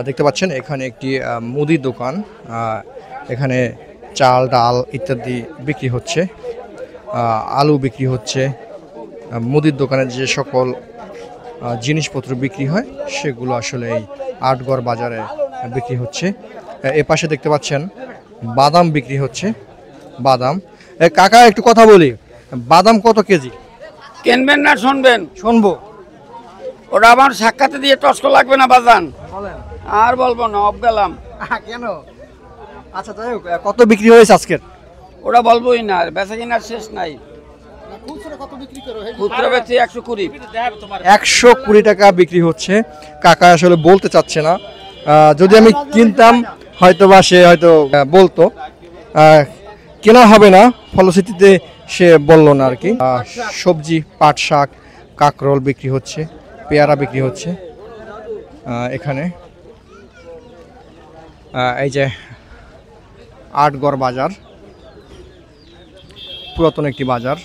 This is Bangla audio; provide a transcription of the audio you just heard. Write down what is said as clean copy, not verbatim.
দেখতে পাচ্ছেন এখানে একটি মুদির দোকান। এখানে চাল ডাল ইত্যাদি বিক্রি হচ্ছে, আলু বিক্রি হচ্ছে। মুদির দোকানে যে সকল জিনিসপত্র বিক্রি হয় সেগুলো আসলে এই আটগড় বাজারে বিক্রি হচ্ছে। এ পাশে দেখতে পাচ্ছেন বাদাম বিক্রি হচ্ছে, বাদাম। কাকা একটু কথা বলি, বাদাম কত কেজি? কিনবেন না শুনবেন? শুনবো। ওটা আমার সাক্ষাতে দিয়ে টস্ক লাগবে না বাজান, আর বলবো না, অফ গেলাম। কেন? আচ্ছা যাই হোক, কত বিক্রি হয়েছে আজকের? ওটা বলবোই না, বেচা কিনার শেষ নাই। খুচরা বেচি 120। 120 টাকা বিক্রি হচ্ছে। কাকা আসলে বলতে চাচ্ছে না, যদি আমি কিনতাম হয়তো বা সে হয়তো বলতো, কেনা হবে না, ফলশ্রুতিতে সে বললো না আর কি। সবজি পাট শাক কাকরোল বিক্রি হচ্ছে, পেয়ারা বিক্রি হচ্ছে। এখানে এই যে আটগড় বাজার, পুরাতন একটি বাজার।